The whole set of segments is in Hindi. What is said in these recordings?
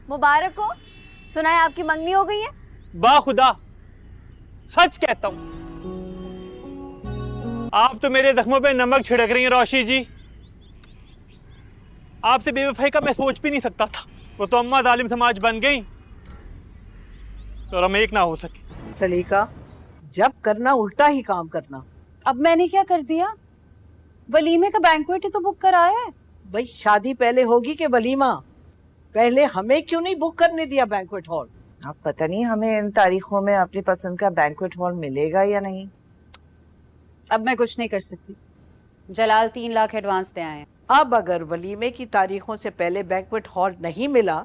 मुबारक हो, सुना है आपकी मंगनी हो गई है। बाखुदा सच कहता हूं, आप तो मेरे जख्मों पे नमक छिड़क रही हैं रोशी जी। आपसे बेवफाई का मैं सोच भी नहीं सकता था। वो तो अम्मा जालिम समाज बन गई तो हम एक ना हो सके। सलीका, जब करना उल्टा ही काम करना। अब मैंने क्या कर दिया? वलीमे का बैंक्वेट ही तो बुक कराया है। भाई शादी पहले होगी कि वलीमा? पहले हमें क्यों नहीं बुक करने दिया बैंक्वेट हॉल? अब पता नहीं हमें इन तारीखों में अपनी पसंद का बैंक्वेट हॉल मिलेगा या नहीं। अब मैं कुछ नहीं कर सकती। जलाल 3 लाख एडवांस दे आए हैं। अब अगर वलीमे की तारीखों से पहले बैंक्वेट हॉल नहीं मिला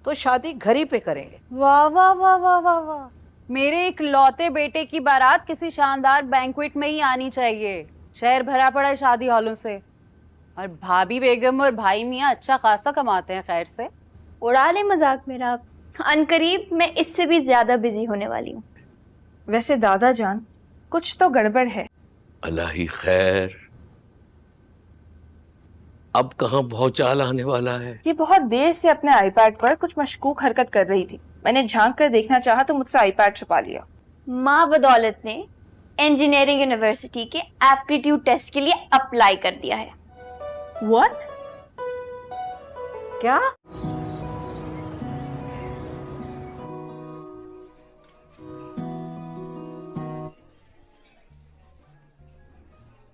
तो शादी घर ही पे करेंगे। वाह वाह वाह वाह वाह वाह, मेरे एक लौते बेटे की बारात किसी शानदार बैंक्वेट में ही आनी चाहिए। शहर भरा पड़ा है शादी हॉलों से, और भाभी बेगम और भाई मियाँ अच्छा खासा कमाते हैं। खैर से उड़ा ले मजाक मेरा। अनकरीब मैं इससे भी ज्यादा बिजी होने वाली हूँ। वैसे दादा जान, कुछ तो गड़बड़ है। अल्लाह ही खैर, अब कहाँ भौचाल आने वाला है। ये बहुत देर से अपने आईपैड पर कुछ मशकूक हरकत कर रही थी। मैंने झांक कर देखना चाहा तो मुझसे आईपैड छुपा लिया। माँ बदौलत ने इंजीनियरिंग यूनिवर्सिटी के एप्टीट्यूड टेस्ट के लिए अप्लाई कर दिया है। What? क्या?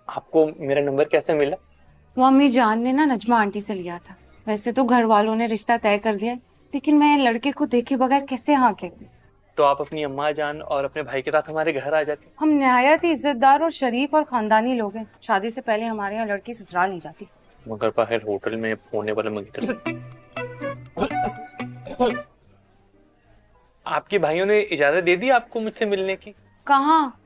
आपको मेरा नंबर कैसे मिला? वो अम्मी जान ने ना नजमा आंटी से लिया था। वैसे तो घर वालों ने रिश्ता तय कर दिया, लेकिन मैं लड़के को देखे बगैर कैसे हाँ कहती। तो आप अपनी अम्मा जान और अपने भाई के साथ हमारे घर आ जाते। हम नहायत ही इज्जतदार और शरीफ और खानदानी लोग हैं। शादी से पहले हमारे यहाँ लड़की ससुराल नहीं जाती। मगर बाहर होटल में होने वाले मंगनी। आपके भाइयों ने इजाजत दे दी आपको मुझसे मिलने की? कहाँ,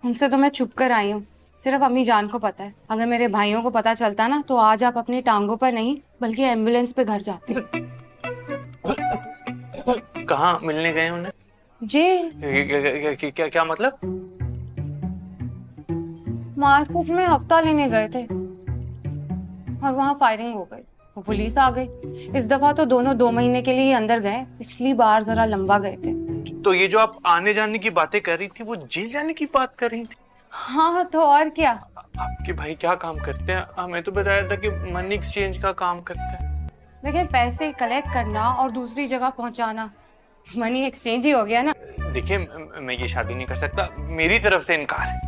उनसे तो मैं छुप कर आई हूँ। सिर्फ अम्मी जान को पता है। अगर मेरे भाइयों को पता चलता ना तो आज आप अपनी टांगों पर नहीं बल्कि एम्बुलेंस पे घर जाते। कहाँ मिलने गए उन्हें? जेल। क्या मतलब? मार्केट में हफ्ता लेने गए थे और वहाँ फायरिंग हो गई। वो पुलिस आ गई। इस दफा तो दोनों 2 महीने के लिए ही अंदर गए। पिछली बार जरा लंबा गए थे। तो ये जो आप आने जाने की बातें कर रही थी वो जेल जाने की बात कर रही थी? हाँ तो और क्या। आपके भाई क्या काम करते हैं? हमें तो बताया था कि मनी एक्सचेंज का काम करते हैं। देखिए, पैसे कलेक्ट करना और दूसरी जगह पहुंचाना मनी एक्सचेंज ही हो गया ना। देखिए, मैं ये शादी नहीं कर सकता। मेरी तरफ से इनकार है।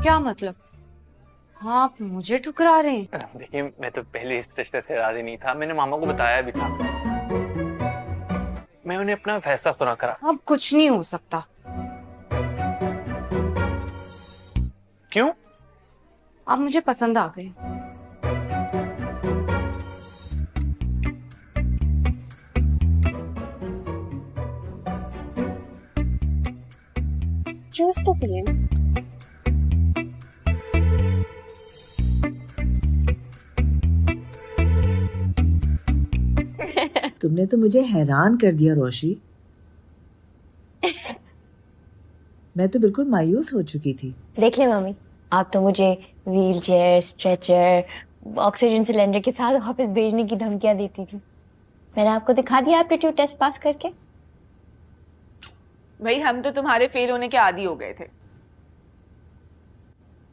क्या मतलब? हाँ, आप मुझे ठुकरा रहे हैं? देखिए, मैं तो पहले इस रिश्ते से राजी नहीं था। मैंने मामा को बताया भी था। मैं उन्हें अपना फैसला सुना करा। अब कुछ नहीं हो सकता। क्यों? आप मुझे पसंद आ गए। चूज तो पिए। तुमने तो मुझे हैरान कर दिया रोशी। मैं तो बिल्कुल मायूस हो चुकी थी। देख ले मम्मी, आप तो मुझे wheel chair, stretcher, oxygen cylinder के साथ ऑफिस भेजने की धमकियां देती थी। मैंने आपको दिखा दिया एप्टीट्यूड टेस्ट पास करके। भाई हम तो तुम्हारे फेल होने के आदी हो गए थे।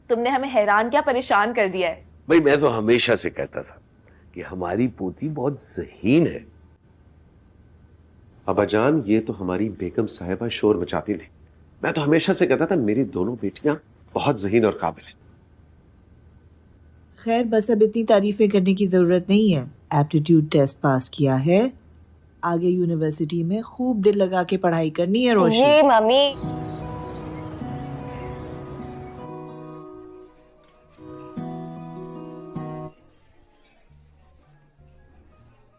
तुमने हमें हैरान क्या परेशान कर दिया है। भाई मैं तो हमेशा से कहता था कि हमारी पोती बहुत ज़हीन है। अब्बाजान, ये तो हमारी बेगम साहिबा शोर मचाती नहीं। मैं तो हमेशा से कहता था मेरी दोनों बेटियां बहुत ज़हीन और काबिल हैं। खैर, बस अब इतनी तारीफें करने की जरूरत नहीं है। एप्टीट्यूड टेस्ट पास किया है, आगे यूनिवर्सिटी में खूब दिल लगा के पढ़ाई करनी है रोशी। जी मम्मी।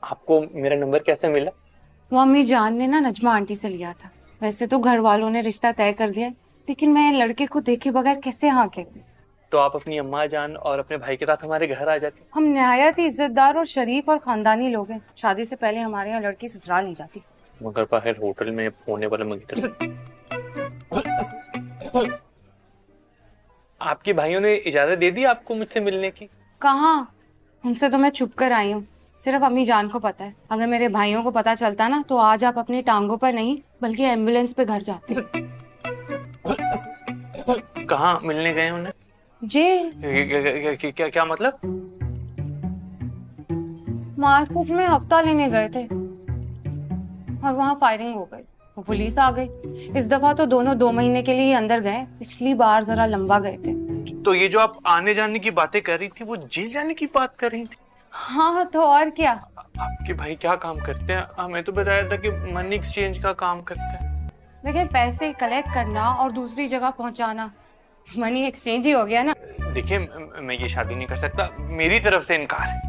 आपको मेरा नंबर कैसे मिला? वो अम्मी जान ने ना नजमा आंटी से लिया था। वैसे तो घर वालों ने रिश्ता तय कर दिया, लेकिन मैं लड़के को देखे बगैर कैसे हाँ कहती। तो आप अपनी अम्मा जान और अपने भाई के साथ हमारे घर आ जाते। हम नहायत ही इज्जतदार और शरीफ और खानदानी लोग हैं। शादी से पहले हमारे यहाँ लड़की ससुराल नहीं जाती। मगर बाहर होटल में होने वाला मंगीतर आपके भाइयों ने इजाजत दे दी आपको मुझसे मिलने की? कहाँ, उनसे तो मैं छुप कर आई हूँ। सिर्फ अम्मी जान को पता है। अगर मेरे भाइयों को पता चलता ना तो आज आप अपनी टांगों पर नहीं बल्कि एम्बुलेंस पे घर जाते। कहाँ मिलने गए उन्हें? जेल। क्या क्या मतलब? मार्केट में हफ्ता लेने गए थे और वहाँ फायरिंग हो गई, वो पुलिस आ गई। इस दफा तो दोनों 2 महीने के लिए ही अंदर गए, पिछली बार जरा लंबा गए थे। तो ये जो आप आने जाने की बातें कर रही थी वो जेल जाने की बात कर रही थी? हाँ तो और क्या। आपके भाई क्या काम करते हैं? हमें तो बताया था कि मनी एक्सचेंज का काम करते हैं। देखिए, पैसे कलेक्ट करना और दूसरी जगह पहुंचाना मनी एक्सचेंज ही हो गया ना। देखिए मैं ये शादी नहीं कर सकता, मेरी तरफ से इनकार है।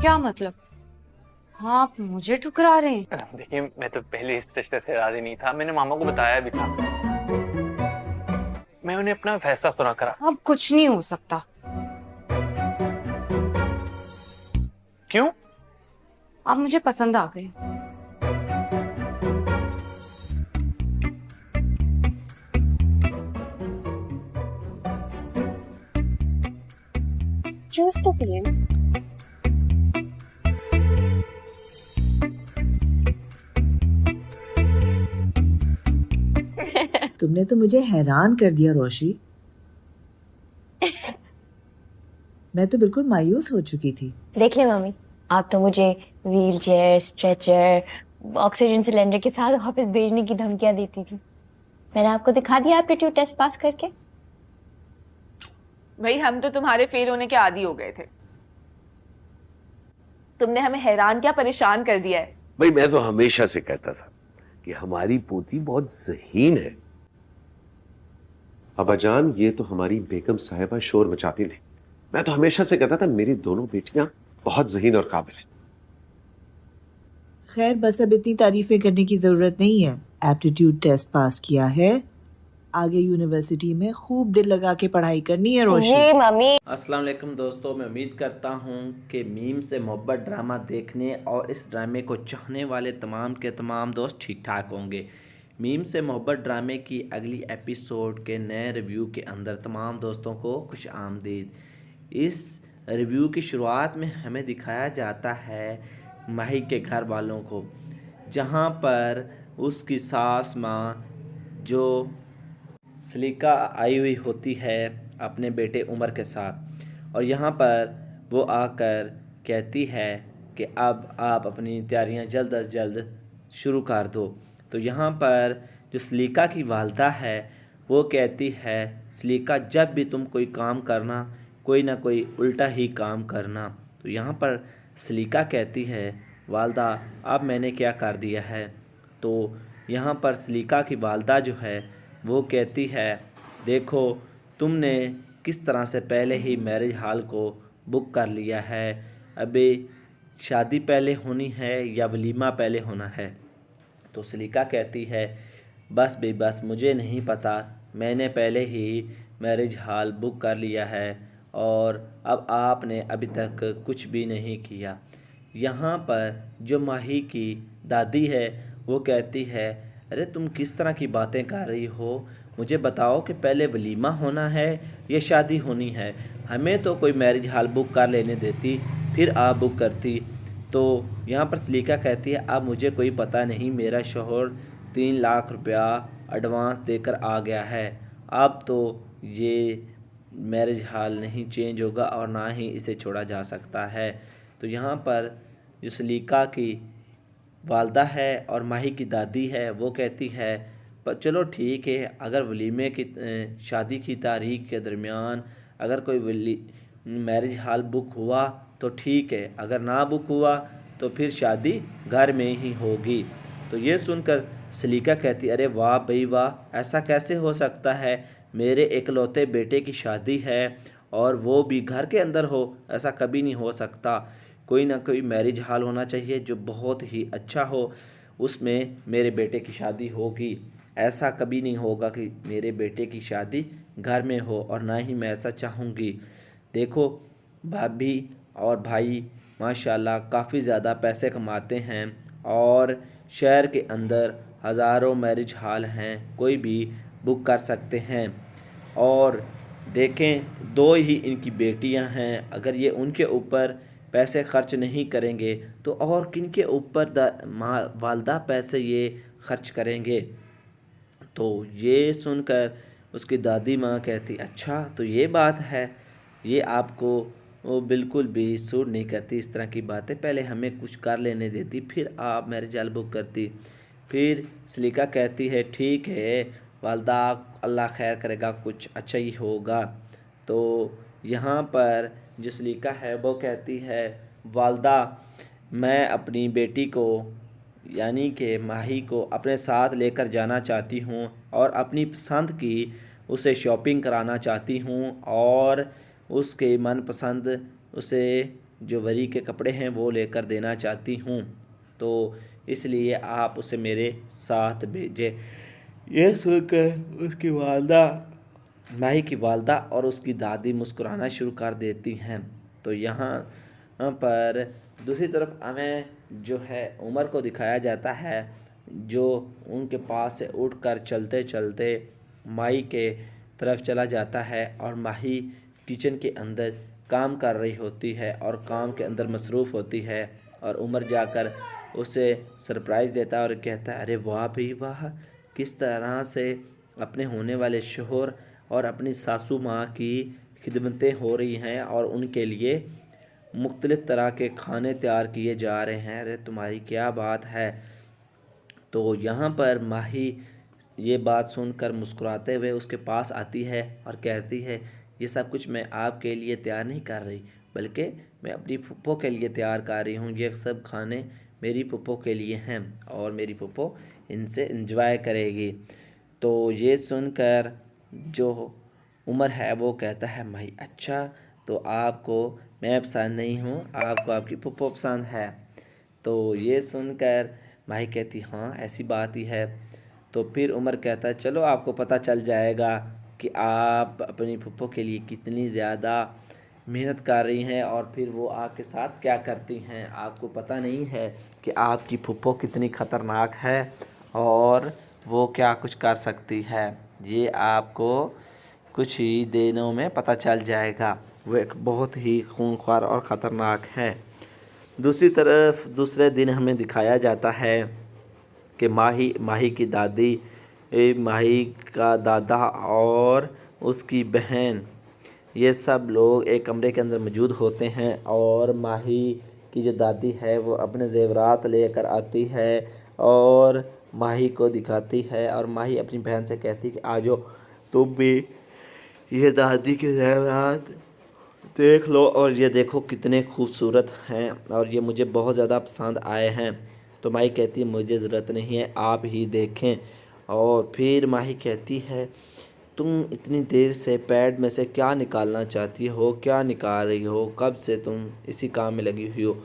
क्या मतलब? हाँ, आप मुझे ठुकरा रहे हैं? देखिए मैं तो पहले इस रिश्ते से राजी नहीं था, मैंने मामा को बताया भी था। मैं उन्हें अपना फैसला सुना करा। अब कुछ नहीं हो सकता। क्यों? आप मुझे पसंद आ गए। जूस तो पिए। तुमने तो मुझे हैरान कर दिया रोशी। मैं तो बिल्कुल मायूस हो चुकी थी। देख ले मम्मी, आप तो मुझे wheel chair, stretcher, oxygen cylinder के साथ ऑफिस भेजने की धमकियां देती थी। मैंने आपको दिखा दिया एप्टीट्यूड टेस्ट पास करके। भाई हम तो तुम्हारे फेल होने के आदी हो गए थे। तुमने हमें हैरान क्या परेशान कर दिया है। भाई मैं तो हमेशा से कहता था कि हमारी पोती बहुत ज़हीन है। अब्बाजान, ये तो हमारी बेगम साहिबा शोर मचाती नहीं। मैं तो हमेशा से कहता था मेरी दोनों बेटियां बहुत ज़हीन और काबिल हैं। खैर बस अब इतनी तारीफें करने की जरूरत नहीं है। एप्टीट्यूड टेस्ट पास किया है, आगे यूनिवर्सिटी में खूब दिल लगा के पढ़ाई करनी है रोशी। जी मम्मी। अस्सलाम वालेकुम दोस्तों, मैं उम्मीद करता हूँ कि मीम से मोहब्बत ड्रामा देखने और इस ड्रामे को चाहने वाले तमाम के तमाम दोस्त ठीक ठाक होंगे। मीम से मोहब्बत ड्रामे की अगली एपिसोड के नए रिव्यू के अंदर तमाम दोस्तों को खुश आमदीद। इस रिव्यू की शुरुआत में हमें दिखाया जाता है माही के घर वालों को, जहाँ पर उसकी सास माँ जो सलीका आई हुई होती है अपने बेटे उमर के साथ, और यहाँ पर वो आकर कहती है कि अब आप अपनी तैयारियाँ जल्द अज जल्द शुरू कर दो। तो यहाँ पर जो सलीका की वालदा है वो कहती है, सलीका जब भी तुम कोई काम करना कोई ना कोई उल्टा ही काम करना। तो यहाँ पर सलीका कहती है, वालदा अब मैंने क्या कर दिया है? तो यहाँ पर सलीका की वालदा जो है वो कहती है, देखो तुमने किस तरह से पहले ही मैरिज हॉल को बुक कर लिया है, अभी शादी पहले होनी है या वलीमा पहले होना है? तो सलीका कहती है, बस बे बस मुझे नहीं पता, मैंने पहले ही मैरिज हॉल बुक कर लिया है और अब आपने अभी तक कुछ भी नहीं किया। यहाँ पर जो माही की दादी है वो कहती है, अरे तुम किस तरह की बातें कर रही हो, मुझे बताओ कि पहले वलीमा होना है या शादी होनी है? हमें तो कोई मैरिज हॉल बुक कर लेने देती फिर आप बुक करती। तो यहाँ पर सलीका कहती है, अब मुझे कोई पता नहीं, मेरा शौहर 3 लाख रुपया एडवांस देकर आ गया है, अब तो ये मैरिज हॉल नहीं चेंज होगा और ना ही इसे छोड़ा जा सकता है। तो यहाँ पर जो सलीका की वालदा है और माही की दादी है वो कहती है, पर चलो ठीक है, अगर वलीमे की शादी की तारीख के दरमियान अगर कोई मैरिज हॉल बुक हुआ तो ठीक है, अगर ना बुक हुआ तो फिर शादी घर में ही होगी। तो ये सुनकर सलीका कहती, अरे वाह भाई वाह, ऐसा कैसे हो सकता है? मेरे इकलौते बेटे की शादी है और वो भी घर के अंदर हो, ऐसा कभी नहीं हो सकता। कोई ना कोई मैरिज हॉल होना चाहिए जो बहुत ही अच्छा हो, उसमें मेरे बेटे की शादी होगी। ऐसा कभी नहीं होगा कि मेरे बेटे की शादी घर में हो और ना ही मैं ऐसा चाहूँगी। देखो भाभी और भाई माशाल्लाह काफ़ी ज़्यादा पैसे कमाते हैं और शहर के अंदर हज़ारों मैरिज हॉल हैं, कोई भी बुक कर सकते हैं। और देखें, 2 ही इनकी बेटियां हैं, अगर ये उनके ऊपर पैसे खर्च नहीं करेंगे तो और किन के ऊपर वालदा पैसे ये खर्च करेंगे। तो ये सुनकर उसकी दादी माँ कहती, अच्छा तो ये बात है, ये आपको वो बिल्कुल भी सूट नहीं करती इस तरह की बातें, पहले हमें कुछ कर लेने देती फिर आप मैरिज हॉल बुक करती। फिर सलीका कहती है ठीक है वालदा, अल्लाह खैर करेगा, कुछ अच्छा ही होगा। तो यहाँ पर जो सलीका है वो कहती है वालदा, मैं अपनी बेटी को यानी कि माही को अपने साथ लेकर जाना चाहती हूँ और अपनी पसंद की उसे शॉपिंग कराना चाहती हूँ और उसके मनपसंद उसे जो वरी के कपड़े हैं वो लेकर देना चाहती हूँ, तो इसलिए आप उसे मेरे साथ भेजें। ये सुनकर उसकी वालदा, माही की वालदा और उसकी दादी मुस्कुराना शुरू कर देती हैं। तो यहाँ पर दूसरी तरफ हमें जो है उमर को दिखाया जाता है, जो उनके पास से उठकर चलते चलते माही के तरफ चला जाता है और माही किचन के अंदर काम कर रही होती है और काम के अंदर मसरूफ़ होती है और उमर जाकर उसे सरप्राइज़ देता है और कहता है अरे वाह भी वाह, किस तरह से अपने होने वाले शोहर और अपनी सासू माँ की खिदमतें हो रही हैं और उनके लिए मुख्तलिफ़ तरह के खाने तैयार किए जा रहे हैं, अरे तुम्हारी क्या बात है। तो यहाँ पर माही ये बात सुनकर मुस्कुराते हुए उसके पास आती है और कहती है ये सब कुछ मैं आपके लिए तैयार नहीं कर रही, बल्कि मैं अपनी फुप्पो के लिए तैयार कर रही हूँ, ये सब खाने मेरी फुप्पो के लिए हैं और मेरी फुप्पो इनसे एंजॉय करेगी। तो ये सुनकर जो उमर है वो कहता है भाई अच्छा, तो आपको मैं पसंद नहीं हूँ, आपको आपकी फुप्पो पसंद है। तो ये सुनकर माही कहती हाँ ऐसी बात ही है। तो फिर उमर कहता है चलो आपको पता चल जाएगा कि आप अपनी फुप्पो के लिए कितनी ज़्यादा मेहनत कर रही हैं और फिर वो आपके साथ क्या करती हैं। आपको पता नहीं है कि आपकी फुप्पो कितनी ख़तरनाक है और वो क्या कुछ कर सकती है, ये आपको कुछ ही दिनों में पता चल जाएगा। वो एक बहुत ही खूंखार और ख़तरनाक है। दूसरी तरफ दूसरे दिन हमें दिखाया जाता है कि माही की दादी, माही का दादा और उसकी बहन, ये सब लोग एक कमरे के अंदर मौजूद होते हैं और माही की जो दादी है वो अपने ज़ेवरात लेकर आती है और माही को दिखाती है और माही अपनी बहन से कहती है कि आ जाओ तुम भी ये दादी के ज़ेवरात देख लो और ये देखो कितने खूबसूरत हैं और ये मुझे बहुत ज़्यादा पसंद आए हैं। तो माही कहती है मुझे ज़रूरत नहीं है, आप ही देखें। और फिर माही कहती है तुम इतनी देर से पैड में से क्या निकालना चाहती हो, क्या निकाल रही हो, कब से तुम इसी काम में लगी हुई हो।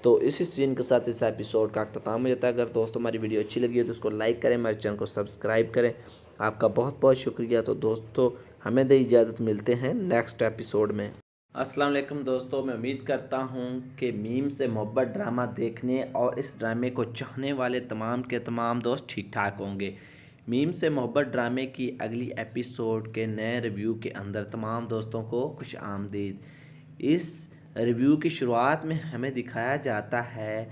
तो इसी सीन के साथ इस एपिसोड का अख्ताम हो जाता है। अगर दोस्तों हमारी वीडियो अच्छी लगी हो तो उसको लाइक करें, हमारे चैनल को सब्सक्राइब करें। आपका बहुत बहुत शुक्रिया। तो दोस्तों हमें दे इजाज़त, मिलते हैं नेक्स्ट एपिसोड में। अस्सलाम वालेकुम दोस्तों, मैं उम्मीद करता हूँ कि मीम से मोहब्बत ड्रामा देखने और इस ड्रामे को चाहने वाले तमाम के तमाम दोस्त ठीक ठाक होंगे। मीम से मोहब्बत ड्रामे की अगली एपिसोड के नए रिव्यू के अंदर तमाम दोस्तों को खुश आमदीद। इस रिव्यू की शुरुआत में हमें दिखाया जाता है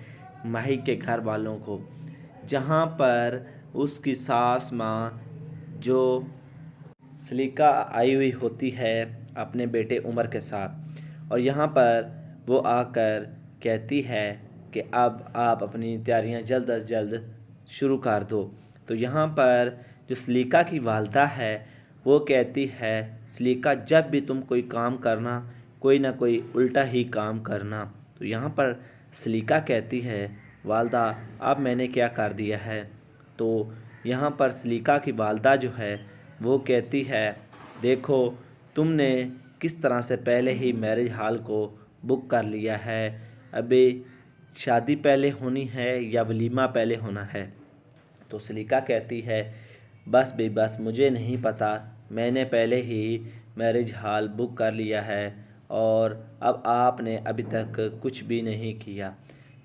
माही के घर वालों को, जहाँ पर उसकी सास माँ जो सलीका आई हुई होती है अपने बेटे उमर के साथ, और यहाँ पर वो आकर कहती है कि अब आप अपनी तैयारियाँ जल्द अज जल्द शुरू कर दो। तो यहाँ पर जो सलीका की वालदा है वो कहती है सलीका जब भी तुम कोई काम करना कोई ना कोई उल्टा ही काम करना। तो यहाँ पर सलीका कहती है वालदा अब मैंने क्या कर दिया है। तो यहाँ पर सलीका की वालदा जो है वो कहती है देखो तुमने किस तरह से पहले ही मैरिज हॉल को बुक कर लिया है, अभी शादी पहले होनी है या वलीमा पहले होना है। तो सलीका कहती है बस बे बस मुझे नहीं पता, मैंने पहले ही मैरिज हॉल बुक कर लिया है और अब आपने अभी तक कुछ भी नहीं किया।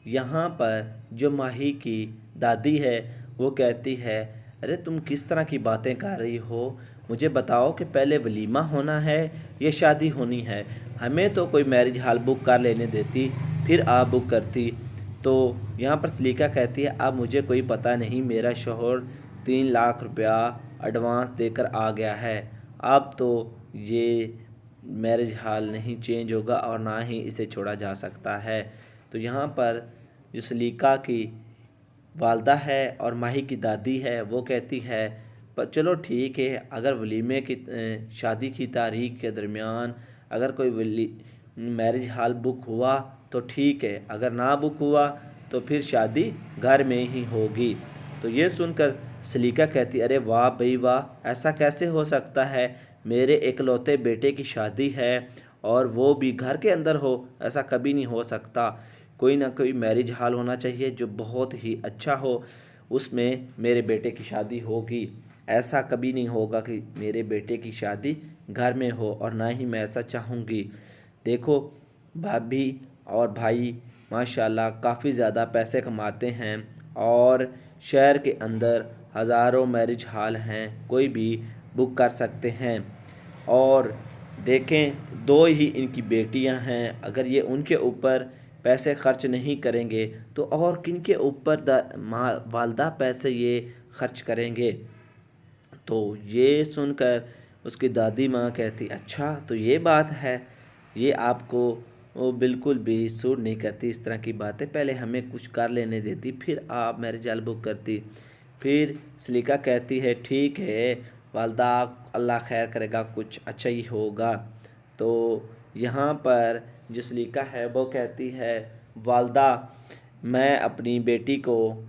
यहाँ पर जो माही की दादी है वो कहती है, अरे तुम किस तरह की बातें कर रही हो, मुझे बताओ कि पहले वलीमा होना है या शादी होनी है। हमें तो कोई मैरिज हॉल बुक कर लेने देती, फिर आप बुक करती। तो यहाँ पर सलीका कहती है, अब मुझे कोई पता नहीं, मेरा शोहर 3 लाख रुपया एडवांस देकर आ गया है, अब तो ये मैरिज हॉल नहीं चेंज होगा और ना ही इसे छोड़ा जा सकता है। तो यहाँ पर जो सलीका की वालदा है और माही की दादी है वो कहती है, पर चलो ठीक है, अगर वलीमे की शादी की तारीख के दरमियान अगर कोई मैरिज हॉल बुक हुआ तो ठीक है, अगर ना बुक हुआ तो फिर शादी घर में ही होगी। तो ये सुनकर सलीका कहती, अरे वाह भाई वाह, ऐसा कैसे हो सकता है, मेरे इकलौते बेटे की शादी है और वो भी घर के अंदर हो, ऐसा कभी नहीं हो सकता। कोई ना कोई मैरिज हॉल होना चाहिए जो बहुत ही अच्छा हो, उसमें मेरे बेटे की शादी होगी। ऐसा कभी नहीं होगा कि मेरे बेटे की शादी घर में हो, और ना ही मैं ऐसा चाहूँगी। देखो भाभी और भाई माशाल्लाह काफ़ी ज़्यादा पैसे कमाते हैं और शहर के अंदर हज़ारों मैरिज हॉल हैं, कोई भी बुक कर सकते हैं। और देखें 2 ही इनकी बेटियां हैं, अगर ये उनके ऊपर पैसे खर्च नहीं करेंगे तो और किन के ऊपर वालदा पैसे ये खर्च करेंगे। तो ये सुनकर उसकी दादी माँ कहती, अच्छा तो ये बात है, ये आपको वो बिल्कुल भी सूट नहीं करती इस तरह की बातें, पहले हमें कुछ कर लेने देती फिर आप मैरिज हॉल बुक करती। फिर सलीका कहती है, ठीक है वालदा, अल्लाह खैर करेगा, कुछ अच्छा ही होगा। तो यहाँ पर जो सलीका है वो कहती है, वालदा मैं अपनी बेटी को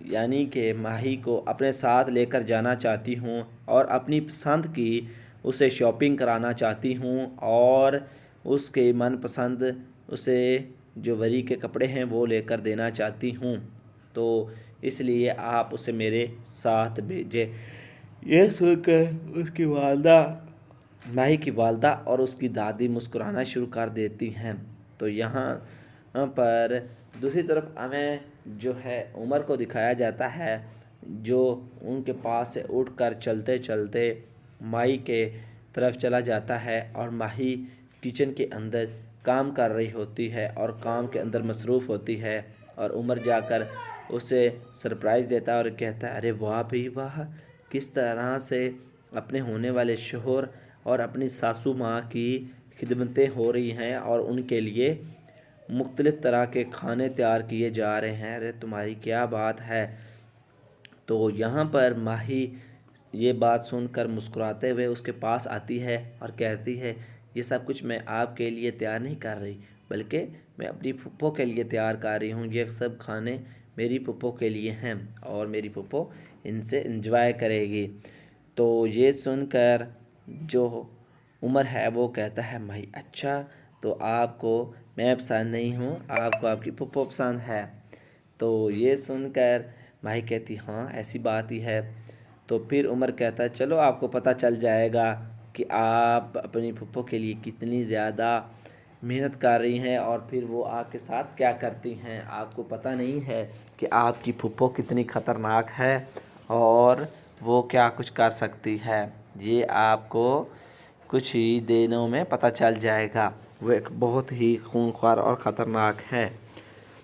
यानी कि माही को अपने साथ लेकर जाना चाहती हूँ और अपनी पसंद की उसे शॉपिंग कराना चाहती हूँ और उसके मनपसंद उसे जो वरी के कपड़े हैं वो लेकर देना चाहती हूँ, तो इसलिए आप उसे मेरे साथ भेजें। ये सुनकर उसकी वालदा, माही की वालदा और उसकी दादी मुस्कुराना शुरू कर देती हैं। तो यहाँ पर दूसरी तरफ हमें जो है उमर को दिखाया जाता है, जो उनके पास से उठकर चलते चलते माही के तरफ चला जाता है और माही किचन के अंदर काम कर रही होती है और काम के अंदर मसरूफ़ होती है और उमर जाकर उसे सरप्राइज़ देता है और कहता है, अरे वाह भाई वाह, किस तरह से अपने होने वाले शोहर और अपनी सासू माँ की खिदमतें हो रही हैं और उनके लिए मुख्तलिफ़ तरह के खाने तैयार किए जा रहे हैं, अरे तुम्हारी क्या बात है। तो यहाँ पर माही ये बात सुनकर मुस्कुराते हुए उसके पास आती है और कहती है, ये सब कुछ मैं आपके लिए तैयार नहीं कर रही, बल्कि मैं अपनी फुप्पो के लिए तैयार कर रही हूँ। ये सब खाने मेरी फुप्पो के लिए हैं और मेरी फुप्पो इनसे एंजॉय करेगी। तो ये सुनकर जो उमर है वो कहता है, भाई अच्छा तो आपको मैं पसंद नहीं हूँ, आपको आपकी फुप्पो पसंद है। तो ये सुनकर भाई कहती, हाँ ऐसी बात ही है। तो फिर उमर कहता है, चलो आपको पता चल जाएगा कि आप अपनी फुप्पो के लिए कितनी ज़्यादा मेहनत कर रही हैं और फिर वो आपके साथ क्या करती हैं। आपको पता नहीं है कि आपकी फुप्पो कितनी ख़तरनाक है और वो क्या कुछ कर सकती है, ये आपको कुछ ही दिनों में पता चल जाएगा। वो एक बहुत ही खूंखार और ख़तरनाक है।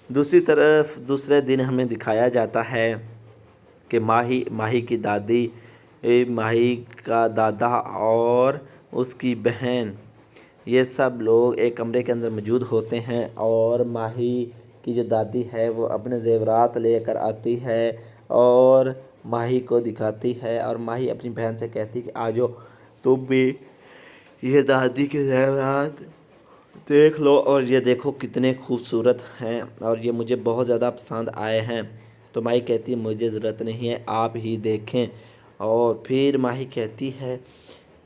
दूसरी तरफ दूसरे दिन हमें दिखाया जाता है कि माही की दादी, माही का दादा और उसकी बहन, ये सब लोग एक कमरे के अंदर मौजूद होते हैं और माही की जो दादी है वो अपने ज़ेवरात लेकर आती है और माही को दिखाती है और माही अपनी बहन से कहती कि आ जाओ तुम भी ये दादी के ज़ेवरात देख लो और ये देखो कितने खूबसूरत हैं और ये मुझे बहुत ज़्यादा पसंद आए हैं। तो माही कहती है, मुझे ज़रूरत नहीं है, आप ही देखें। और फिर माही कहती है,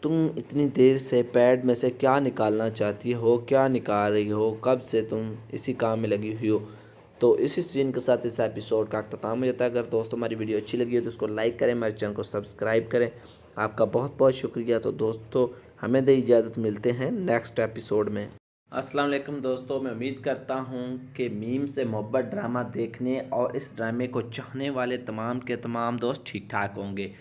तुम इतनी देर से पैड में से क्या निकालना चाहती हो, क्या निकाल रही हो, कब से तुम इसी काम में लगी हुई हो। तो इसी सीन के साथ इस एपिसोड का अख्ताम हो जाता है। अगर दोस्तों हमारी वीडियो अच्छी लगी हो तो उसको लाइक करें, हमारे चैनल को सब्सक्राइब करें। आपका बहुत बहुत शुक्रिया। तो दोस्तों हमें दे इजाज़त, मिलते हैं नेक्स्ट एपिसोड में। अस्सलाम वालेकुम दोस्तों, मैं उम्मीद करता हूँ कि मीम से मोहब्बत ड्रामा देखने और इस ड्रामे को चाहने वाले तमाम के तमाम दोस्त ठीक ठाक होंगे।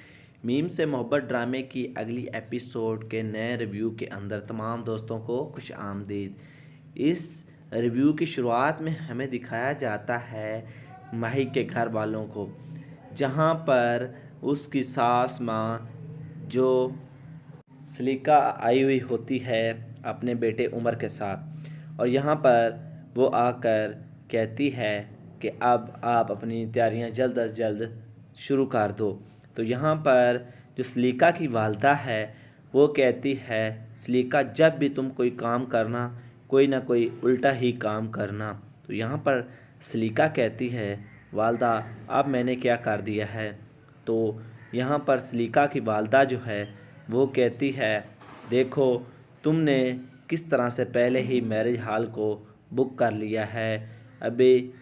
मीम से मोहब्बत ड्रामे की अगली एपिसोड के नए रिव्यू के अंदर तमाम दोस्तों को खुश आमदीद। इस रिव्यू की शुरुआत में हमें दिखाया जाता है माही के घर वालों को, जहाँ पर उसकी सास माँ जो सलीका आई हुई होती है अपने बेटे उमर के साथ, और यहाँ पर वो आकर कहती है कि अब आप अपनी तैयारियाँ जल्द अज जल्द शुरू कर दो। तो यहाँ पर जो सलीका की वालदा है वो कहती है, सलीका जब भी तुम कोई काम करना कोई ना कोई उल्टा ही काम करना। तो यहाँ पर सलीका कहती है, वालदा अब मैंने क्या कर दिया है। तो यहाँ पर सलीका की वालदा जो है वो कहती है, देखो तुमने किस तरह से पहले ही मैरिज हॉल को बुक कर लिया है, अभी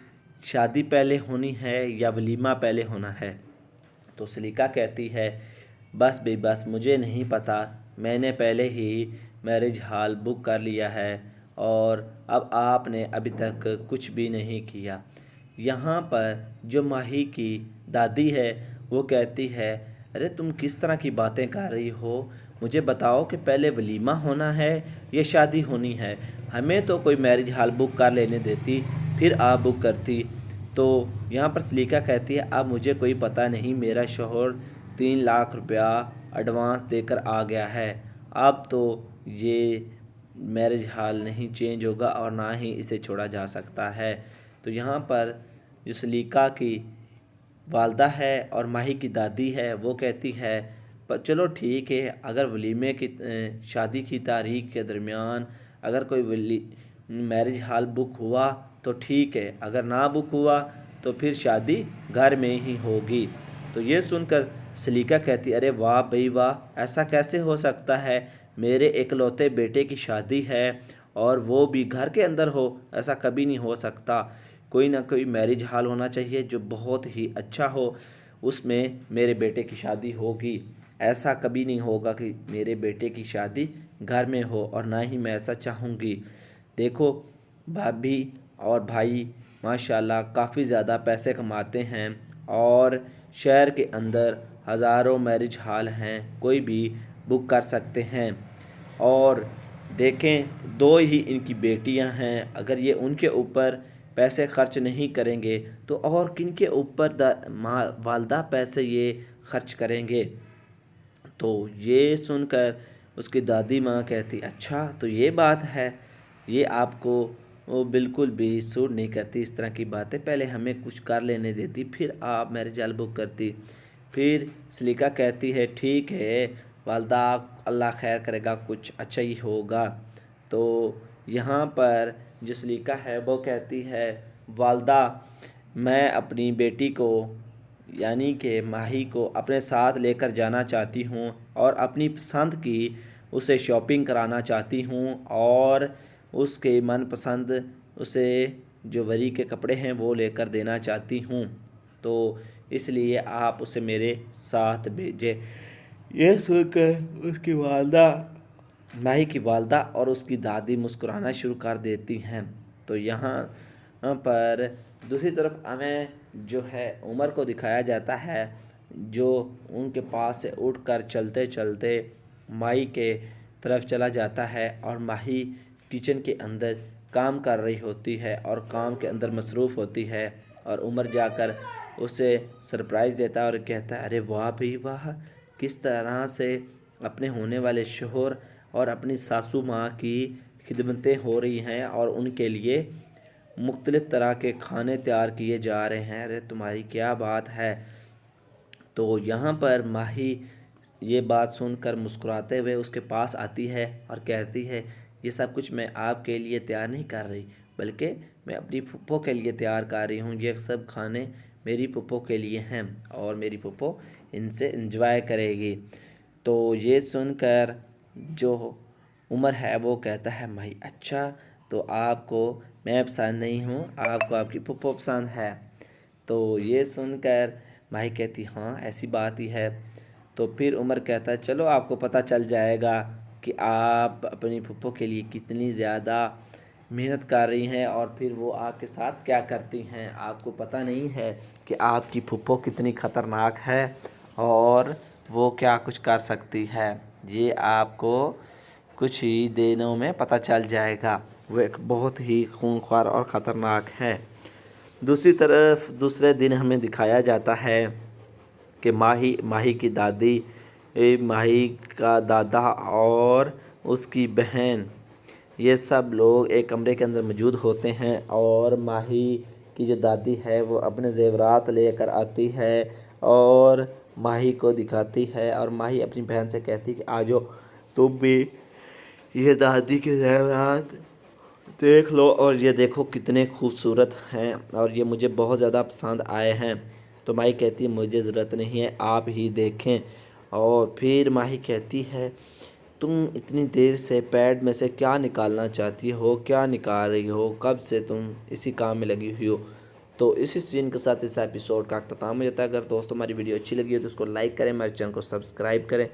शादी पहले होनी है या वलीमा पहले होना है। तो सलीका कहती है, बस बे बस मुझे नहीं पता, मैंने पहले ही मैरिज हॉल बुक कर लिया है और अब आपने अभी तक कुछ भी नहीं किया। यहाँ पर जो माही की दादी है वो कहती है, अरे तुम किस तरह की बातें कर रही हो, मुझे बताओ कि पहले वलीमा होना है या शादी होनी है। हमें तो कोई मैरिज हॉल बुक कर लेने देती, फिर आप बुक करती। तो यहाँ पर सलीका कहती है, अब मुझे कोई पता नहीं, मेरा शौहर 3 लाख रुपया एडवांस देकर आ गया है, अब तो ये मैरिज हॉल नहीं चेंज होगा और ना ही इसे छोड़ा जा सकता है। तो यहाँ पर जो सलीका की वालदा है और माही की दादी है वो कहती है, पर चलो ठीक है, अगर वलीमे की शादी की तारीख के दरमियान अगर कोई मैरिज हॉल बुक हुआ तो ठीक है, अगर ना बुक हुआ तो फिर शादी घर में ही होगी। तो ये सुनकर सलीका कहती, अरे वाह भाई वाह, ऐसा कैसे हो सकता है, मेरे इकलौते बेटे की शादी है और वो भी घर के अंदर हो, ऐसा कभी नहीं हो सकता। कोई ना कोई मैरिज हॉल होना चाहिए जो बहुत ही अच्छा हो, उसमें मेरे बेटे की शादी होगी। ऐसा कभी नहीं होगा कि मेरे बेटे की शादी घर में हो, और ना ही मैं ऐसा चाहूँगी। देखो भाभी और भाई माशाल्लाह काफ़ी ज़्यादा पैसे कमाते हैं और शहर के अंदर हज़ारों मैरिज हॉल हैं, कोई भी बुक कर सकते हैं। और देखें 2 ही इनकी बेटियां हैं, अगर ये उनके ऊपर पैसे खर्च नहीं करेंगे तो और किन के ऊपर वालदा पैसे ये खर्च करेंगे। तो ये सुनकर उसकी दादी माँ कहती, अच्छा तो ये बात है, ये आपको वो बिल्कुल भी सूट नहीं करती इस तरह की बातें, पहले हमें कुछ कर लेने देती फिर आप मैरिज हॉल बुक करती। फिर सलीका कहती है, ठीक है वालदा, अल्लाह खैर करेगा, कुछ अच्छा ही होगा। तो यहाँ पर जो सलीका है वो कहती है, वालदा मैं अपनी बेटी को यानी कि माही को अपने साथ लेकर जाना चाहती हूँ और अपनी पसंद की उसे शॉपिंग कराना चाहती हूँ और उसके मनपसंद उसे जो वरी के कपड़े हैं वो लेकर देना चाहती हूँ, तो इसलिए आप उसे मेरे साथ भेजें। ये सुनकर उसकी वालदा, माही की वालदा और उसकी दादी मुस्कुराना शुरू कर देती हैं। तो यहाँ पर दूसरी तरफ हमें जो है उमर को दिखाया जाता है, जो उनके पास से उठकर चलते चलते माही के तरफ चला जाता है और माही किचन के अंदर काम कर रही होती है और काम के अंदर मसरूफ़ होती है, और उमर जाकर उसे सरप्राइज़ देता है और कहता है, अरे वाह भाई वाह, किस तरह से अपने होने वाले शोहर और अपनी सासू माँ की खिदमतें हो रही हैं और उनके लिए मुख्तलिफ़ तरह के खाने तैयार किए जा रहे हैं, अरे तुम्हारी क्या बात है। तो यहाँ पर माही ये बात सुनकर मुस्कुराते हुए उसके पास आती है और कहती है, ये सब कुछ मैं आपके लिए तैयार नहीं कर रही, बल्कि मैं अपनी फुप्पो के लिए तैयार कर रही हूँ, ये सब खाने मेरी फुप्पो के लिए हैं और मेरी फुप्पो इनसे एंजॉय करेगी। तो ये सुनकर जो उमर है वो कहता है, भाई अच्छा तो आपको मैं पसंद नहीं हूँ, आपको आपकी फुप्पो पसंद है। तो ये सुनकर माही कहती हाँ ऐसी बात ही है। तो फिर उमर कहता है चलो आपको पता चल जाएगा कि आप अपनी फुप्पो के लिए कितनी ज़्यादा मेहनत कर रही हैं और फिर वो आपके साथ क्या करती हैं। आपको पता नहीं है कि आपकी फुप्पो कितनी ख़तरनाक है और वो क्या कुछ कर सकती है। ये आपको कुछ ही दिनों में पता चल जाएगा। वो एक बहुत ही खूंखार और ख़तरनाक है। दूसरी तरफ दूसरे दिन हमें दिखाया जाता है कि माही की दादी, माही का दादा और उसकी बहन, ये सब लोग एक कमरे के अंदर मौजूद होते हैं और माही की जो दादी है वो अपने ज़ेवरात लेकर आती है और माही को दिखाती है और माही अपनी बहन से कहती है कि आ जाओ तुम भी ये दादी के ज़ेवरात देख लो और ये देखो कितने खूबसूरत हैं और ये मुझे बहुत ज़्यादा पसंद आए हैं। तो माही कहती है मुझे ज़रूरत नहीं है, आप ही देखें। और फिर माही कहती है तुम इतनी देर से पैड में से क्या निकालना चाहती हो, क्या निकाल रही हो, कब से तुम इसी काम में लगी हुई हो। तो इसी सीन के साथ इस एपिसोड का अख्ताम हो जाता है। अगर दोस्तों हमारी वीडियो अच्छी लगी हो तो उसको लाइक करें, हमारे चैनल को सब्सक्राइब करें।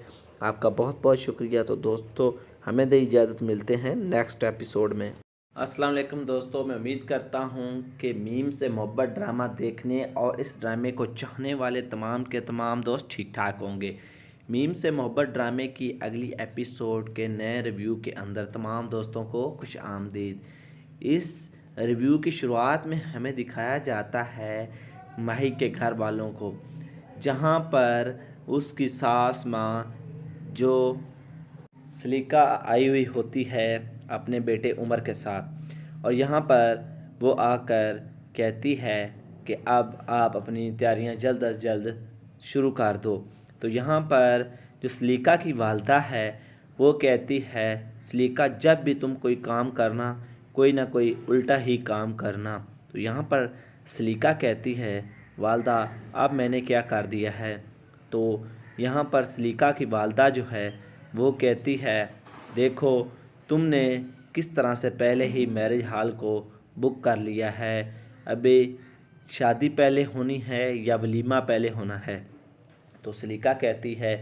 आपका बहुत बहुत शुक्रिया। तो दोस्तों हमें दे इजाज़त, मिलते हैं नेक्स्ट एपिसोड में। अस्सलाम वालेकुम दोस्तों, मैं उम्मीद करता हूँ कि मीम से मोहब्बत ड्रामा देखने और इस ड्रामे को चाहने वाले तमाम के तमाम दोस्त ठीक ठाक होंगे। मीम से मोहब्बत ड्रामे की अगली एपिसोड के नए रिव्यू के अंदर तमाम दोस्तों को खुश आमदीद। इस रिव्यू की शुरुआत में हमें दिखाया जाता है माही के घर वालों को, जहाँ पर उसकी सास माँ जो सलीका आई हुई होती है अपने बेटे उमर के साथ, और यहाँ पर वो आकर कहती है कि अब आप अपनी तैयारियाँ जल्द अज जल्द शुरू कर दो। तो यहाँ पर जो सलीका की वालदा है वो कहती है सलीका जब भी तुम कोई काम करना कोई ना कोई उल्टा ही काम करना। तो यहाँ पर सलीका कहती है वालदा अब मैंने क्या कर दिया है। तो यहाँ पर सलीका की वालदा जो है वो कहती है देखो तुमने किस तरह से पहले ही मैरिज हॉल को बुक कर लिया है, अभी शादी पहले होनी है या वलीमा पहले होना है। तो सलीका कहती है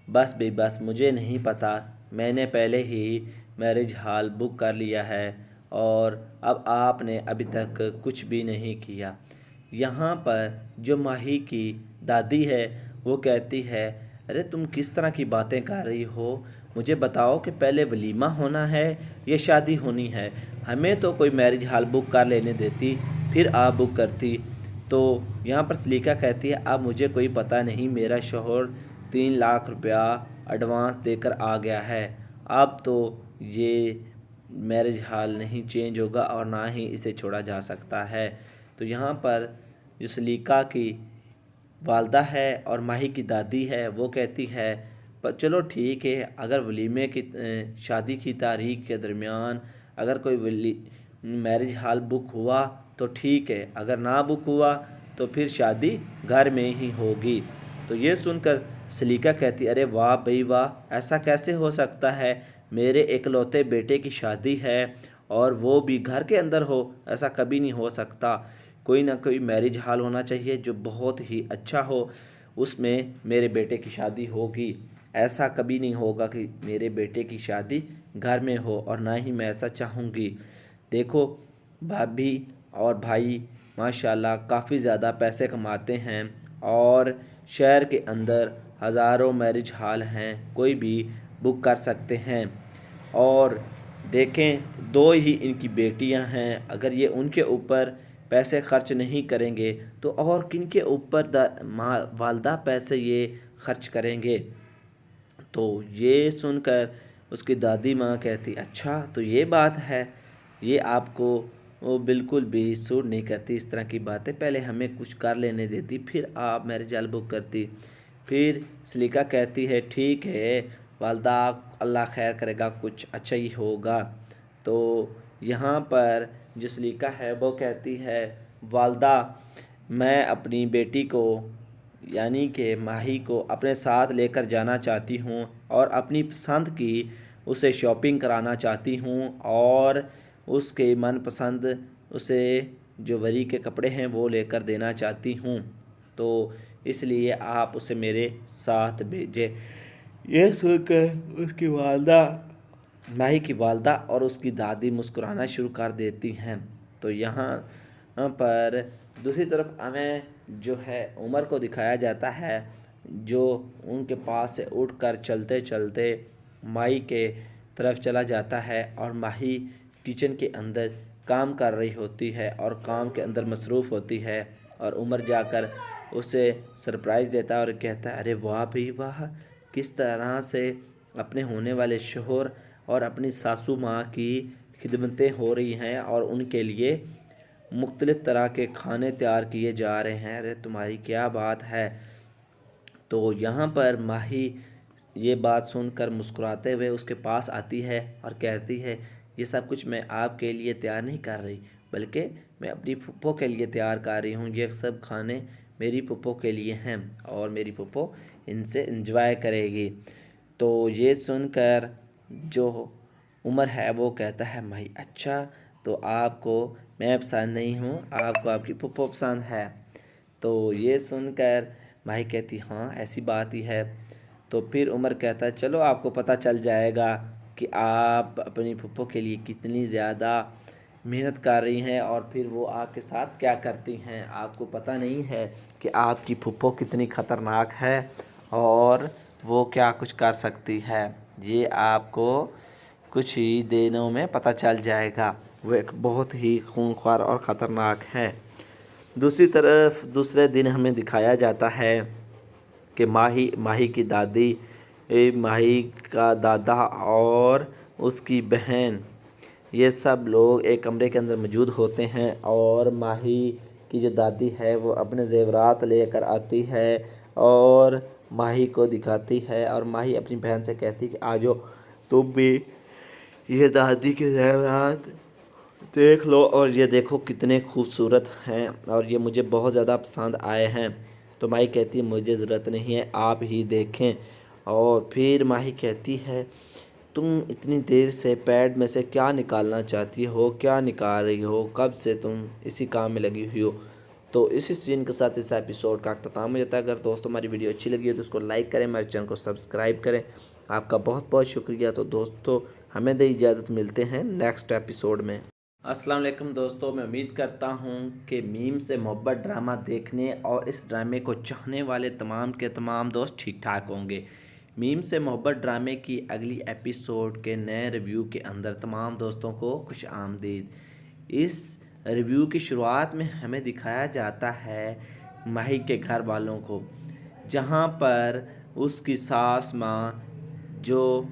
बस बे बस मुझे नहीं पता, मैंने पहले ही मैरिज हॉल बुक कर लिया है और अब आपने अभी तक कुछ भी नहीं किया। यहाँ पर जो माही की दादी है वो कहती है अरे तुम किस तरह की बातें कर रही हो, मुझे बताओ कि पहले वलीमा होना है या शादी होनी है। हमें तो कोई मैरिज हॉल बुक कर लेने देती फिर आप बुक करती। तो यहाँ पर सलीका कहती है अब मुझे कोई पता नहीं, मेरा शौहर 3 लाख रुपया एडवांस देकर आ गया है, अब तो ये मैरिज हॉल नहीं चेंज होगा और ना ही इसे छोड़ा जा सकता है। तो यहाँ पर जो सलीका की वालदा है और माही की दादी है वो कहती है पर चलो ठीक है, अगर वलीमे की शादी की तारीख के दरमियान अगर कोई मैरिज हॉल बुक हुआ तो ठीक है, अगर ना बुक हुआ तो फिर शादी घर में ही होगी। तो ये सुनकर सलीका कहती अरे वाह भाई वाह, ऐसा कैसे हो सकता है, मेरे इकलौते बेटे की शादी है और वो भी घर के अंदर हो, ऐसा कभी नहीं हो सकता। कोई ना कोई मैरिज हॉल होना चाहिए जो बहुत ही अच्छा हो, उसमें मेरे बेटे की शादी होगी। ऐसा कभी नहीं होगा कि मेरे बेटे की शादी घर में हो और ना ही मैं ऐसा चाहूँगी। देखो भाभी और भाई माशाल्लाह काफ़ी ज़्यादा पैसे कमाते हैं और शहर के अंदर हज़ारों मैरिज हॉल हैं, कोई भी बुक कर सकते हैं। और देखें 2 ही इनकी बेटियां हैं, अगर ये उनके ऊपर पैसे खर्च नहीं करेंगे तो और किन के ऊपर वालदा पैसे ये खर्च करेंगे। तो ये सुनकर उसकी दादी माँ कहती अच्छा तो ये बात है, ये आपको वो बिल्कुल भी सूट नहीं करती इस तरह की बातें, पहले हमें कुछ कर लेने देती फिर आप मैरिज हॉल बुक करती। फिर सलीका कहती है ठीक है वालदा, अल्लाह खैर करेगा, कुछ अच्छा ही होगा। तो यहाँ पर जो सलीका है वो कहती है वालदा मैं अपनी बेटी को यानी कि माही को अपने साथ लेकर जाना चाहती हूँ और अपनी पसंद की उसे शॉपिंग कराना चाहती हूँ और उसके मनपसंद उसे जो वरी के कपड़े हैं वो लेकर देना चाहती हूँ, तो इसलिए आप उसे मेरे साथ भेजें। यह सुनकर उसकी वालदा, माही की वालदा और उसकी दादी मुस्कुराना शुरू कर देती हैं। तो यहाँ पर दूसरी तरफ हमें जो है उमर को दिखाया जाता है, जो उनके पास से उठकर चलते चलते माही के तरफ चला जाता है और माही किचन के अंदर काम कर रही होती है और काम के अंदर मसरूफ़ होती है, और उमर जाकर उसे सरप्राइज़ देता है और कहता है, अरे वाह भाई वाह, किस तरह से अपने होने वाले शोहर और अपनी सासू माँ की खिदमतें हो रही हैं और उनके लिए मुख्तलिफ़ तरह के खाने तैयार किए जा रहे हैं, अरे तुम्हारी क्या बात है। तो यहाँ पर माही ये बात सुनकर मुस्कुराते हुए उसके पास आती है और कहती है, ये सब कुछ मैं आपके लिए तैयार नहीं कर रही, बल्कि मैं अपनी फुप्पो के लिए तैयार कर रही हूँ। ये सब खाने मेरी फुप्पो के लिए हैं और मेरी फुप्पो इनसे एंजॉय करेगी। तो ये सुनकर जो उमर है वो कहता है, भाई अच्छा, तो आपको मैं पसंद नहीं हूँ, आपको आपकी फुप्पो पसंद है। तो ये सुनकर माही कहती, हाँ ऐसी बात ही है। तो फिर उमर कहता है, चलो आपको पता चल जाएगा कि आप अपनी फुप्पो के लिए कितनी ज़्यादा मेहनत कर रही हैं और फिर वो आपके साथ क्या करती हैं। आपको पता नहीं है कि आपकी फुप्पो कितनी ख़तरनाक है और वो क्या कुछ कर सकती है। ये आपको कुछ ही दिनों में पता चल जाएगा। वो एक बहुत ही खूंखार और ख़तरनाक है। दूसरी तरफ दूसरे दिन हमें दिखाया जाता है कि माही की दादी, माही का दादा और उसकी बहन, ये सब लोग एक कमरे के अंदर मौजूद होते हैं और माही की जो दादी है वो अपने ज़ेवरात लेकर आती है और माही को दिखाती है, और माही अपनी बहन से कहती है कि आ जाओ तुम भी ये दादी के ज़ेवरात देख लो, और ये देखो कितने खूबसूरत हैं और ये मुझे बहुत ज़्यादा पसंद आए हैं। तो माही कहती है, मुझे ज़रूरत नहीं है, आप ही देखें। और फिर माही कहती है, तुम इतनी देर से पैड में से क्या निकालना चाहती हो, क्या निकाल रही हो, कब से तुम इसी काम में लगी हुई हो। तो इसी सीन के साथ इस एपिसोड का अख्ताम हो जाता है। अगर दोस्तों हमारी वीडियो अच्छी लगी हो तो उसको लाइक करें, हमारे चैनल को सब्सक्राइब करें। आपका बहुत बहुत शुक्रिया। तो दोस्तों हमें दे इजाज़त, मिलते हैं नेक्स्ट एपिसोड में। अस्सलाम वालेकुम दोस्तों, मैं उम्मीद करता हूँ कि मीम से मोहब्बत ड्रामा देखने और इस ड्रामे को चाहने वाले तमाम के तमाम दोस्त ठीक ठाक होंगे। मीम से मोहब्बत ड्रामे की अगली एपिसोड के नए रिव्यू के अंदर तमाम दोस्तों को खुश आमदीद। इस रिव्यू की शुरुआत में हमें दिखाया जाता है माही के घर वालों को, जहाँ पर उसकी सास माँ जो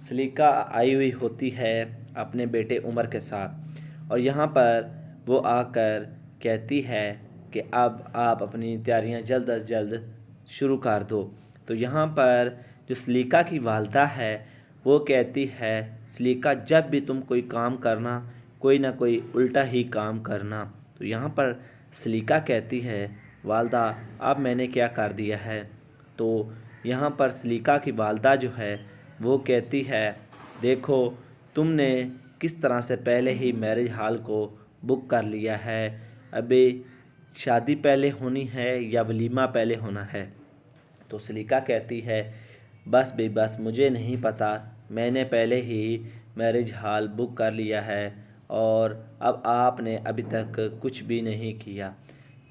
सलीका आई हुई होती है अपने बेटे उमर के साथ, और यहाँ पर वो आकर कहती है कि अब आप अपनी तैयारियां जल्द अज जल्द शुरू कर दो। तो यहाँ पर जो सलीका की वालदा है वो कहती है, सलीका जब भी तुम कोई काम करना कोई ना कोई उल्टा ही काम करना। तो यहाँ पर सलीका कहती है, वालदा अब मैंने क्या कर दिया है। तो यहाँ पर सलीका की वालदा जो है वो कहती है, देखो तुमने किस तरह से पहले ही मैरिज हॉल को बुक कर लिया है, अभी शादी पहले होनी है या वलीमा पहले होना है। तो सलीका कहती है, बस बे बस मुझे नहीं पता, मैंने पहले ही मैरिज हॉल बुक कर लिया है और अब आपने अभी तक कुछ भी नहीं किया।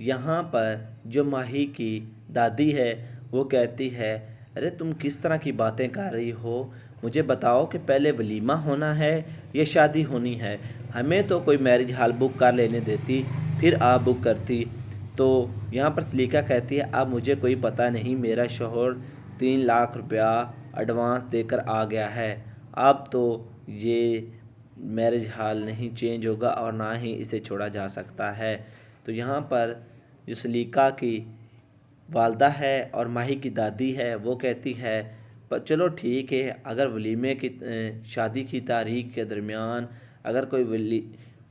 यहाँ पर जो माही की दादी है वो कहती है, अरे तुम किस तरह की बातें कर रही हो, मुझे बताओ कि पहले वलीमा होना है या शादी होनी है। हमें तो कोई मैरिज हॉल बुक कर लेने देती, फिर आप बुक करती। तो यहाँ पर सलीका कहती है, अब मुझे कोई पता नहीं, मेरा शोहर 3 लाख रुपया एडवांस देकर आ गया है, अब तो ये मैरिज हॉल नहीं चेंज होगा और ना ही इसे छोड़ा जा सकता है। तो यहाँ पर जो सलीका की वालदा है और माही की दादी है वो कहती है, पर चलो ठीक है, अगर वलीमे की शादी की तारीख के दरमियान अगर कोई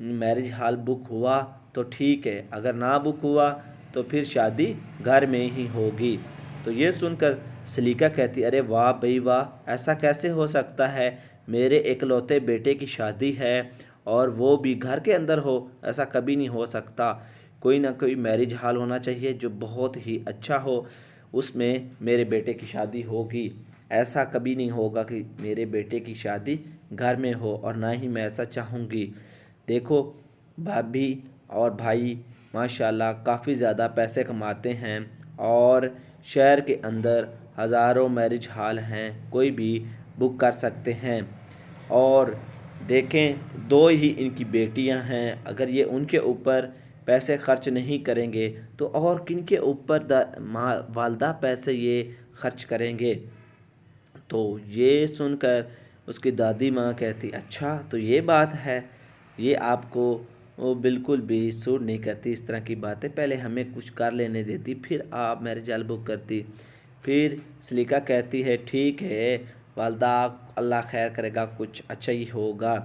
मैरिज हॉल बुक हुआ तो ठीक है, अगर ना बुक हुआ तो फिर शादी घर में ही होगी। तो ये सुनकर सलीका कहती, अरे वाह भाई वाह, ऐसा कैसे हो सकता है, मेरे इकलौते बेटे की शादी है और वो भी घर के अंदर हो, ऐसा कभी नहीं हो सकता। कोई ना कोई मैरिज हॉल होना चाहिए जो बहुत ही अच्छा हो, उसमें मेरे बेटे की शादी होगी। ऐसा कभी नहीं होगा कि मेरे बेटे की शादी घर में हो, और ना ही मैं ऐसा चाहूँगी। देखो भाभी और भाई माशाल्लाह काफ़ी ज़्यादा पैसे कमाते हैं, और शहर के अंदर हज़ारों मैरिज हॉल हैं, कोई भी बुक कर सकते हैं। और देखें, 2 ही इनकी बेटियां हैं, अगर ये उनके ऊपर पैसे खर्च नहीं करेंगे तो और किन के ऊपर वालदा पैसे ये खर्च करेंगे। तो ये सुनकर उसकी दादी माँ कहती, अच्छा तो ये बात है, ये आपको वो बिल्कुल भी सूट नहीं करती इस तरह की बातें, पहले हमें कुछ कर लेने देती फिर आप मैरिज हॉल बुक करती। फिर सलीका कहती है ठीक है वालदा, अल्लाह खैर करेगा, कुछ अच्छा ही होगा।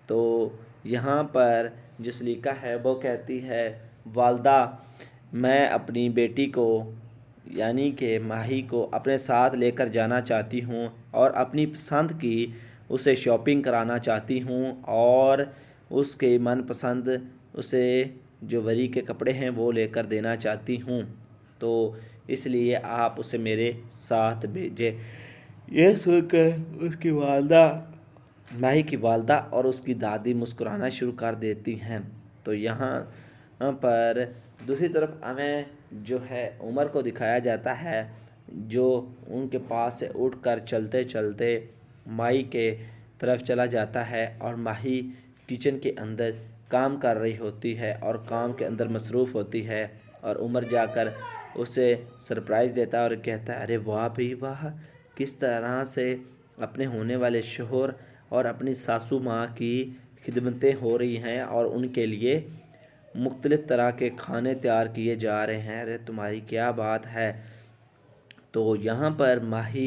तो यहाँ पर जो सलीका है वो कहती है, वालदा मैं अपनी बेटी को यानी कि माही को अपने साथ लेकर जाना चाहती हूँ, और अपनी पसंद की उसे शॉपिंग कराना चाहती हूँ, और उसके मनपसंद उसे जो वरी के कपड़े हैं वो लेकर देना चाहती हूँ। तो इसलिए आप उसे मेरे साथ भेजें। ये सुनकर उसकी वालदा, माही की वालदा और उसकी दादी मुस्कुराना शुरू कर देती हैं। तो यहाँ पर दूसरी तरफ हमें जो है उमर को दिखाया जाता है, जो उनके पास से उठकर चलते चलते माही के तरफ चला जाता है, और माही किचन के अंदर काम कर रही होती है और काम के अंदर मसरूफ़ होती है, और उमर जाकर उसे सरप्राइज़ देता है और कहता है, अरे वाह भी वाह, किस तरह से अपने होने वाले शोहर और अपनी सासू माँ की खिदमतें हो रही हैं, और उनके लिए मुख्तलिफ़ तरह के खाने तैयार किए जा रहे हैं, अरे तुम्हारी क्या बात है। तो यहाँ पर माही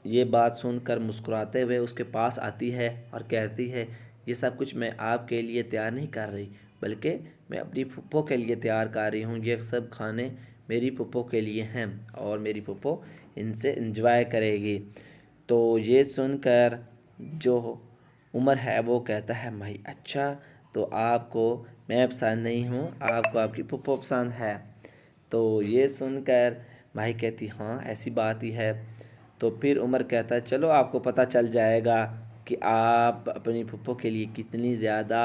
ये बात सुनकर मुस्कुराते हुए उसके पास आती है और कहती है, ये सब कुछ मैं आपके लिए तैयार नहीं कर रही, बल्कि मैं अपनी फुप्पो के लिए तैयार कर रही हूँ। ये सब खाने मेरी फुप्पो के लिए हैं, और मेरी फुप्पो इनसे एंजॉय करेगी। तो ये सुनकर जो उमर है वो कहता है, भाई अच्छा तो आपको मैं पसंद नहीं हूँ, आपको आपकी फुप्पो पसंद है। तो ये सुनकर भाई कहती, हाँ ऐसी बात ही है। तो फिर उमर कहता है, चलो आपको पता चल जाएगा कि आप अपनी फुप्पो के लिए कितनी ज़्यादा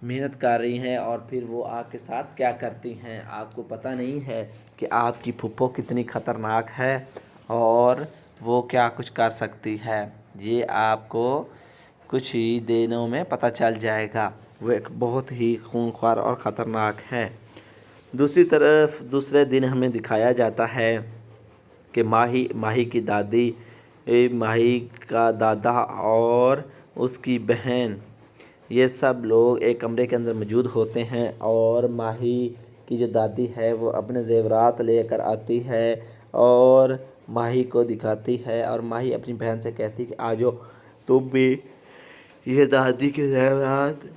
मेहनत कर रही हैं, और फिर वो आपके साथ क्या करती हैं। आपको पता नहीं है कि आपकी फुप्पो कितनी ख़तरनाक है और वो क्या कुछ कर सकती है। ये आपको कुछ ही दिनों में पता चल जाएगा। वो एक बहुत ही खूंखार और ख़तरनाक है। दूसरी तरफ दूसरे दिन हमें दिखाया जाता है कि माही की दादी, माही का दादा और उसकी बहन, ये सब लोग एक कमरे के अंदर मौजूद होते हैं, और माही की जो दादी है वो अपने ज़ेवरात लेकर आती है और माही को दिखाती है, और माही अपनी बहन से कहती है कि आ जाओ तुम भी ये दादी के ज़ेवरात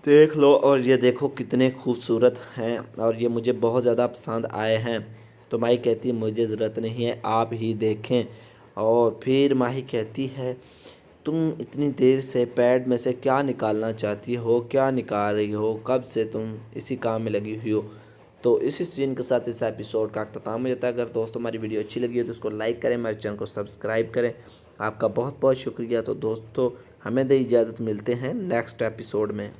देख लो, और ये देखो कितने खूबसूरत हैं और ये मुझे बहुत ज़्यादा पसंद आए हैं। तो माही कहती है मुझे ज़रूरत नहीं है, आप ही देखें। और फिर माही कहती है, तुम इतनी देर से पैड में से क्या निकालना चाहती हो, क्या निकाल रही हो, कब से तुम इसी काम में लगी हुई हो। तो इसी सीन के साथ इस एपिसोड का अख्ताम हो जाता है। अगर दोस्तों हमारी वीडियो अच्छी लगी हो तो उसको लाइक करें, हमारे चैनल को सब्सक्राइब करें। आपका बहुत बहुत शुक्रिया। तो दोस्तों हमें दे इजाज़त, मिलते हैं नेक्स्ट एपिसोड में।